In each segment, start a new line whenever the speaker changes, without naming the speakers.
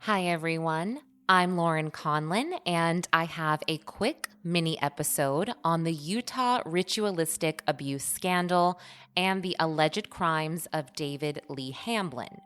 Hi, everyone. I'm Lauren Conlin, and I have a quick mini episode on the Utah ritualistic abuse scandal and the alleged crimes of David Lee Hamblin.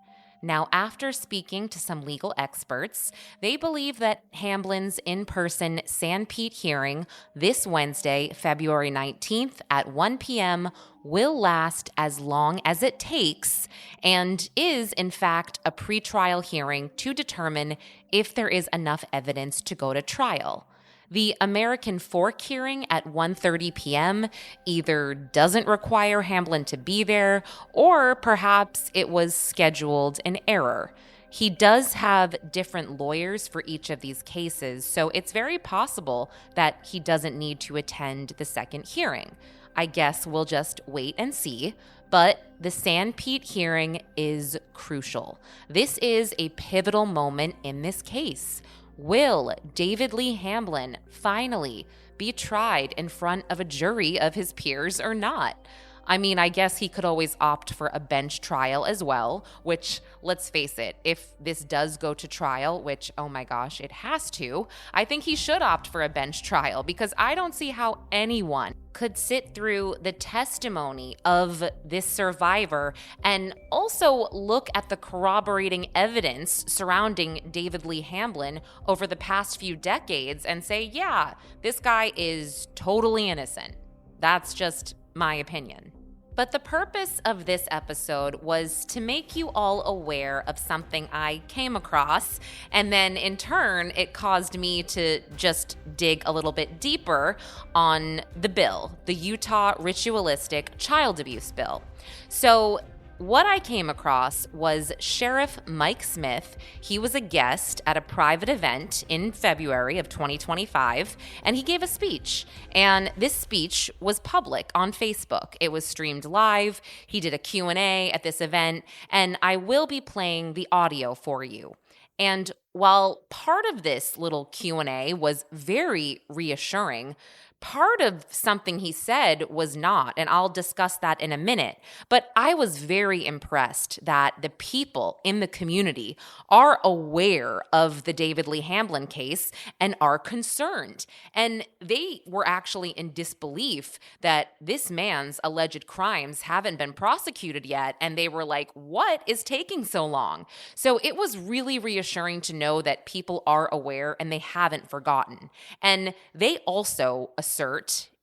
Now, after speaking to some legal experts, they believe that Hamblin's in-person San Pete hearing this Wednesday, February 19th at 1 p.m. will last as long as it takes and is, in fact, a pretrial hearing to determine if there is enough evidence to go to trial. The American Fork hearing at 1:30 p.m. either doesn't require Hamblin to be there, or perhaps it was scheduled in error. He does have different lawyers for each of these cases, so it's very possible that he doesn't need to attend the second hearing. I guess we'll just wait and see. But the San Pete hearing is crucial. This is a pivotal moment in this case. Will David Lee Hamblin finally be tried in front of a jury of his peers or not? I mean, I guess he could always opt for a bench trial as well, which, let's face it, if this does go to trial, which, oh my gosh, it has to, I think he should opt for a bench trial because I don't see how anyone could sit through the testimony of this survivor and also look at the corroborating evidence surrounding David Lee Hamblin over the past few decades and say, yeah, this guy is totally innocent. That's just my opinion. But the purpose of this episode was to make you all aware of something I came across, and then in turn, it caused me to just dig a little bit deeper on the bill, the Utah ritualistic child abuse bill. So what I came across was Sheriff Mike Smith. He was a guest at a private event in February of 2025, and he gave a speech. And this speech was public on Facebook. It was streamed live. He did a Q&A at this event, and I will be playing the audio for you. And while part of this little Q&A was very reassuring, part of something he said was not, and I'll discuss that in a minute. But I was very impressed that the people in the community are aware of the David Lee Hamblin case and are concerned. And they were actually in disbelief that this man's alleged crimes haven't been prosecuted yet. And they were like, what is taking so long? So it was really reassuring to know that people are aware and they haven't forgotten. And they also assert,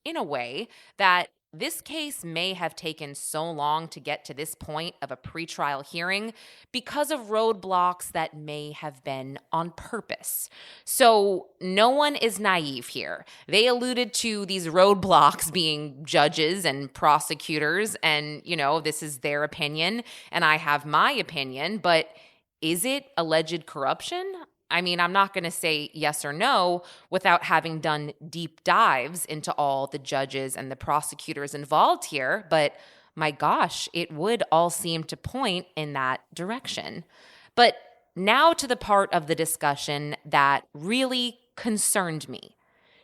in a way, that this case may have taken so long to get to this point of a pretrial hearing because of roadblocks that may have been on purpose. So no one is naive here. They alluded to these roadblocks being judges and prosecutors, and, this is their opinion, and I have my opinion, but is it alleged corruption? I mean, I'm not going to say yes or no without having done deep dives into all the judges and the prosecutors involved here, but my gosh, it would all seem to point in that direction. But now to the part of the discussion that really concerned me.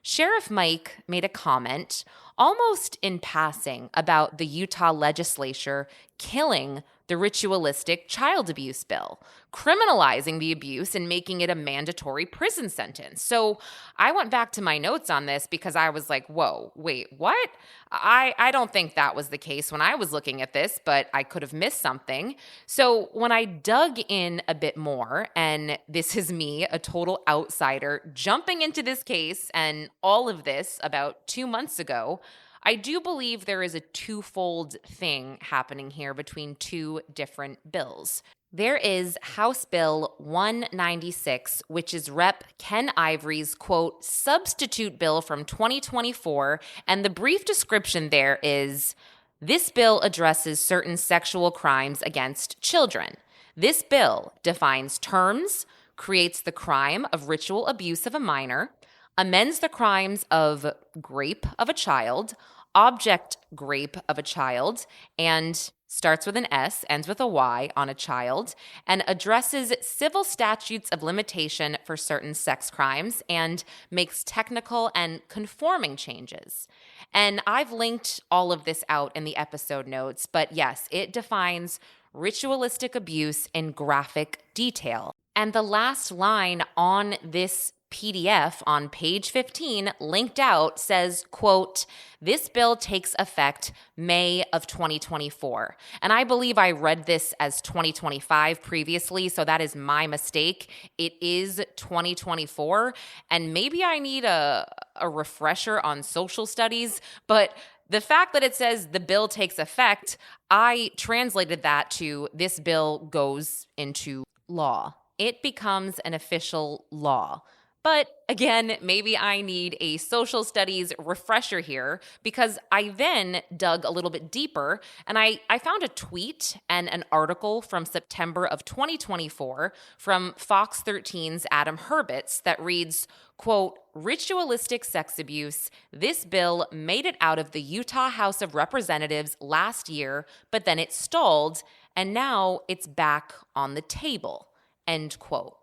Sheriff Mike made a comment, almost in passing, about the Utah legislature killing the ritualistic child abuse bill, criminalizing the abuse and making it a mandatory prison sentence. So I went back to my notes on this because I was like, whoa, wait, what? I don't think that was the case when I was looking at this, but I could have missed something. So when I dug in a bit more, and this is me, a total outsider, jumping into this case and all of this about 2 months ago, I do believe there is a twofold thing happening here between two different bills. There is House Bill 196, which is Rep. Ken Ivory's, quote, substitute bill from 2024, and the brief description there is, this bill addresses certain sexual crimes against children. This bill defines terms, creates the crime of ritual abuse of a minor, amends the crimes of grape of a child, object grape of a child, and starts with an S, ends with a Y on a child, and addresses civil statutes of limitation for certain sex crimes and makes technical and conforming changes. And I've linked all of this out in the episode notes, but yes, it defines ritualistic abuse in graphic detail. And the last line on this PDF on page 15, linked out, says, quote, "This bill takes effect May of 2024. And I believe I read this as 2025 previously, so that is my mistake. It is 2024, and maybe I need a refresher on social studies, but the fact that it says the bill takes effect, I translated that to this bill goes into law. It becomes an official law. But again, maybe I need a social studies refresher here, because I then dug a little bit deeper and I found a tweet and an article from September of 2024 from Fox 13's Adam Hurwitz that reads, quote, "Ritualistic sex abuse. This bill made it out of the Utah House of Representatives last year, but then it stalled, and now it's back on the table," end quote.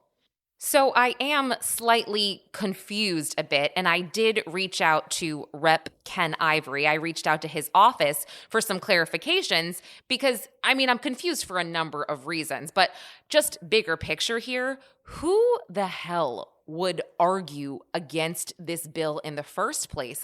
So I am slightly confused a bit, and I did reach out to Rep. Ken Ivory. I reached out to his office for some clarifications because, I'm confused for a number of reasons, but just bigger picture here, who the hell would argue against this bill in the first place?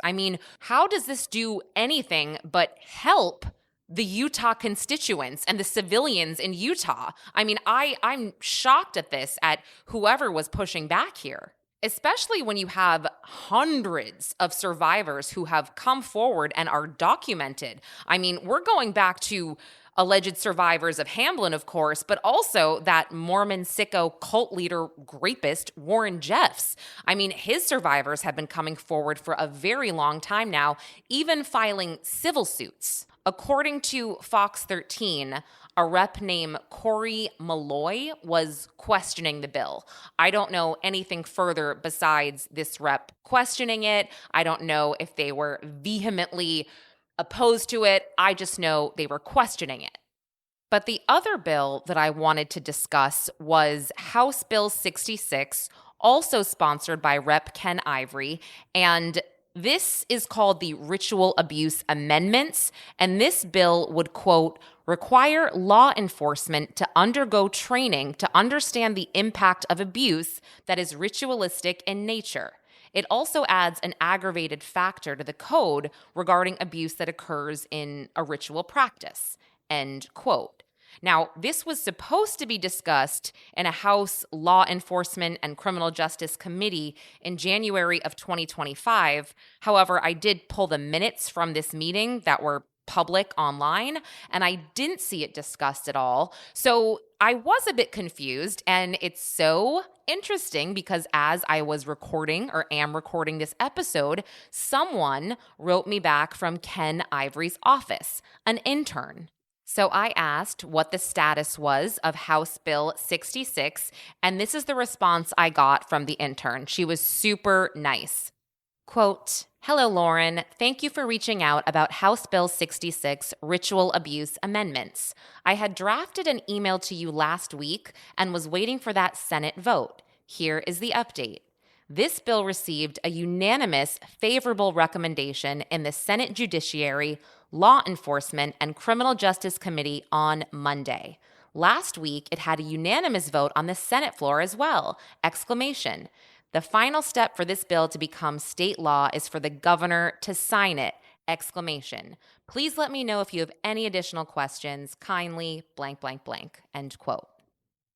How does this do anything but help the Utah constituents and the civilians in Utah? I'm shocked at this, at whoever was pushing back here, especially when you have hundreds of survivors who have come forward and are documented. We're going back to alleged survivors of Hamblin, of course, but also that Mormon sicko cult leader rapist, Warren Jeffs. His survivors have been coming forward for a very long time now, even filing civil suits. According to Fox 13, a rep named Corey Malloy was questioning the bill. I don't know anything further besides this rep questioning it. I don't know if they were vehemently opposed to it. I just know they were questioning it. But the other bill that I wanted to discuss was House Bill 66, also sponsored by Rep. Ken Ivory, and this is called the Ritual Abuse Amendments, and this bill would, quote, "require law enforcement to undergo training to understand the impact of abuse that is ritualistic in nature. It also adds an aggravated factor to the code regarding abuse that occurs in a ritual practice," end quote. Now, this was supposed to be discussed in a House Law Enforcement and Criminal Justice Committee in January of 2025. However, I did pull the minutes from this meeting that were public online, and I didn't see it discussed at all. So I was a bit confused, and it's so interesting because as I was recording or am recording this episode, someone wrote me back from Ken Ivory's office, an intern. So I asked what the status was of House Bill 66, and this is the response I got from the intern. She was super nice. Quote, "Hello, Lauren. Thank you for reaching out about House Bill 66 Ritual Abuse Amendments. I had drafted an email to you last week and was waiting for that Senate vote. Here is the update. This bill received a unanimous favorable recommendation in the Senate Judiciary, Law Enforcement, and Criminal Justice Committee on Monday. Last week, it had a unanimous vote on the Senate floor as well! Exclamation. The final step for this bill to become state law is for the governor to sign it! Exclamation. Please let me know if you have any additional questions. Kindly, blank, blank, blank." End quote.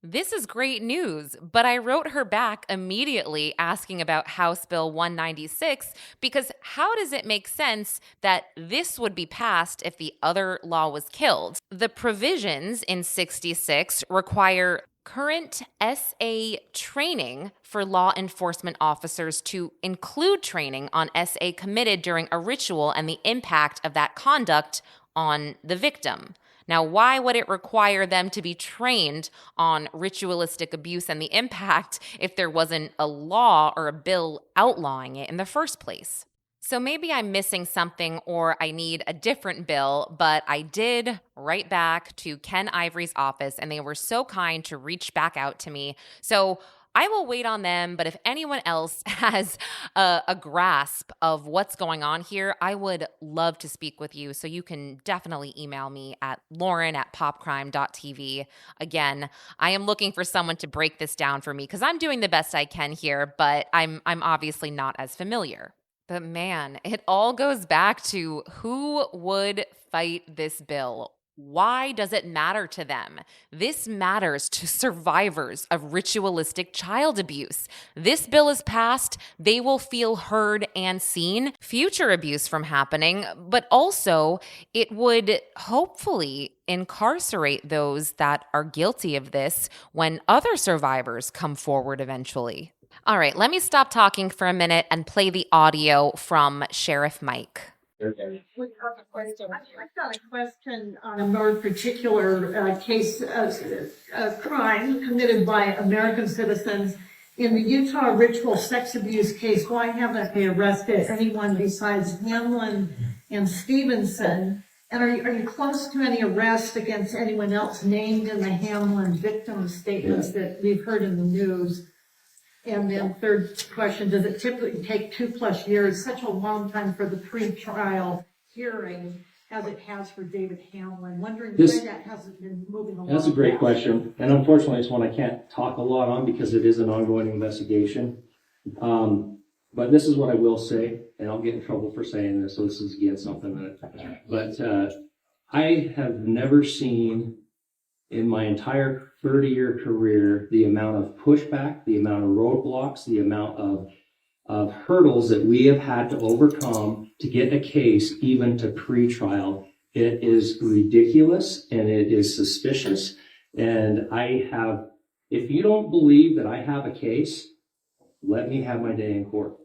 This is great news, but I wrote her back immediately asking about House Bill 196 because how does it make sense that this would be passed if the other law was killed? The provisions in 66 require current SA training for law enforcement officers to include training on SA committed during a ritual and the impact of that conduct on the victim. Now, why would it require them to be trained on ritualistic abuse and the impact if there wasn't a law or a bill outlawing it in the first place? So maybe I'm missing something or I need a different bill, but I did write back to Ken Ivory's office and they were so kind to reach back out to me. So I will wait on them, but if anyone else has a grasp of what's going on here, I would love to speak with you. So you can definitely email me at lauren@popcrime.tv. Again, I am looking for someone to break this down for me because I'm doing the best I can here, but I'm obviously not as familiar. But man, it all goes back to who would fight this bill. Why does it matter to them? This matters to survivors of ritualistic child abuse. This bill is passed, they will feel heard and seen, future abuse from happening, but also it would hopefully incarcerate those that are guilty of this when other survivors come forward eventually. All right, let me stop talking for a minute and play the audio from Sheriff Mike.
I've got a question on a more particular case of crime committed by American citizens. In the Utah ritual sex abuse case, why haven't they arrested anyone besides Hamblin and Stevenson? And are you close to any arrest against anyone else named in the Hamblin victim statements that we've heard in the news? And then third question, does it typically take 2+ years, such a long time for the pre-trial hearing as it has for David Hamblin? Wondering why that hasn't been moving along.
That's a great question. And unfortunately, it's one I can't talk a lot on because it is an ongoing investigation. But this is what I will say, and I'll get in trouble for saying this, so this is again something that, but I have never seen in my entire 30-year career the amount of pushback, the amount of roadblocks, the amount of hurdles that we have had to overcome to get a case even to pre-trial. It is ridiculous and it is suspicious. And if you don't believe that I have a case, let me have my day in court.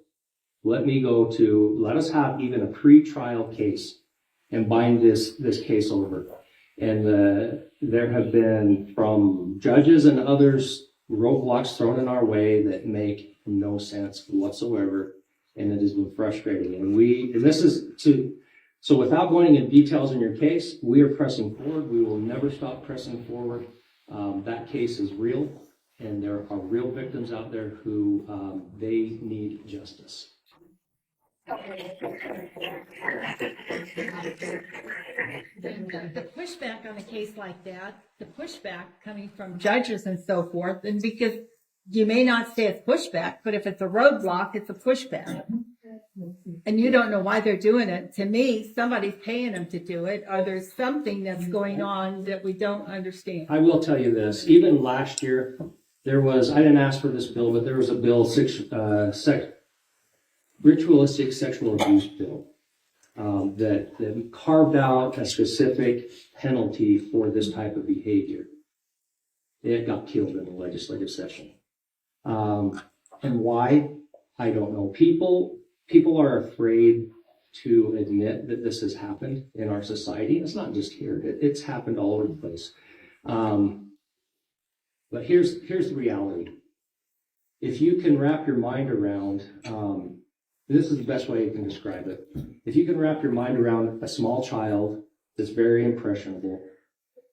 Let us have even a pre-trial case and bind this case over. And there have been, from judges and others, roadblocks thrown in our way that make no sense whatsoever, and it has been frustrating. So without going into details in your case, we are pressing forward. We will never stop pressing forward. That case is real, and there are real victims out there who they need justice.
The pushback on a case like that, the pushback coming from judges and so forth, and because you may not say it's pushback, but if it's a roadblock, it's a pushback. And you don't know why they're doing it. To me, somebody's paying them to do it, or there's something that's going on that we don't understand.
I will tell you this. Even last year, I didn't ask for this bill, but there was a bill, ritualistic sexual abuse bill, that carved out a specific penalty for this type of behavior. It got killed in the legislative session. And why? I don't know. People are afraid to admit that this has happened in our society. It's not just here. It's happened all over the place. But here's the reality. If you can wrap your mind around, this is the best way you can describe it. If you can wrap your mind around a small child that's very impressionable,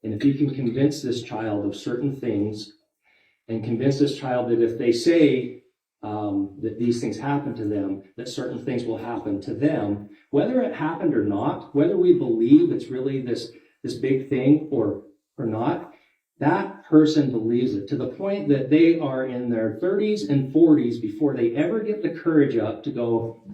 and if you can convince this child of certain things, and convince this child that if they say that these things happen to them, that certain things will happen to them, whether it happened or not, whether we believe it's really this big thing or not, that person believes it to the point that they are in their 30s and 40s before they ever get the courage up to go,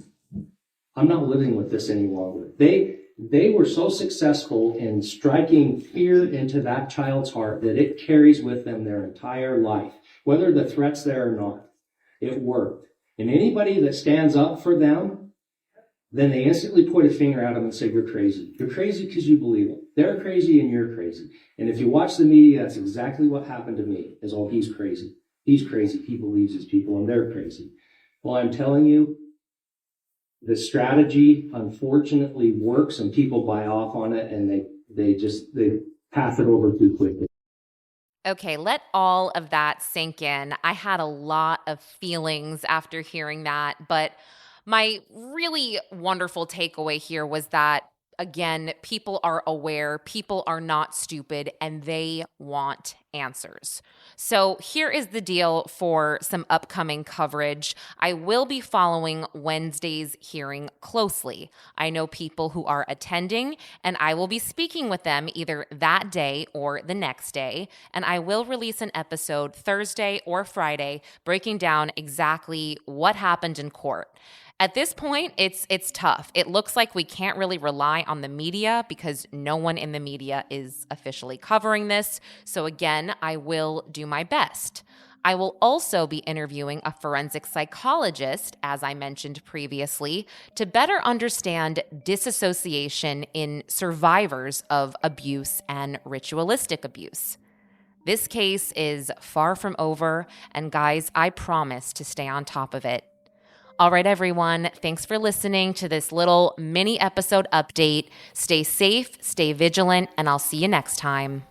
I'm not living with this any longer. They were so successful in striking fear into that child's heart that it carries with them their entire life. Whether the threat's there or not, it worked. And anybody that stands up for them, then they instantly point a finger at them and say, you're crazy. You're crazy because you believe it. They're crazy and you're crazy. And if you watch the media, that's exactly what happened to me, is, oh, he's crazy. He's crazy. He believes his people and they're crazy. Well, I'm telling you, the strategy unfortunately works and people buy off on it and they pass it over too quickly.
Okay, let all of that sink in. I had a lot of feelings after hearing that, but my really wonderful takeaway here was that again, people are aware, people are not stupid, and they want answers. So here is the deal for some upcoming coverage. I will be following Wednesday's hearing closely. I know people who are attending, and I will be speaking with them either that day or the next day, and I will release an episode Thursday or Friday breaking down exactly what happened in court. At this point, it's tough. It looks like we can't really rely on the media because no one in the media is officially covering this. So again, I will do my best. I will also be interviewing a forensic psychologist, as I mentioned previously, to better understand disassociation in survivors of abuse and ritualistic abuse. This case is far from over, and guys, I promise to stay on top of it. All right, everyone, thanks for listening to this little mini episode update. Stay safe, stay vigilant, and I'll see you next time.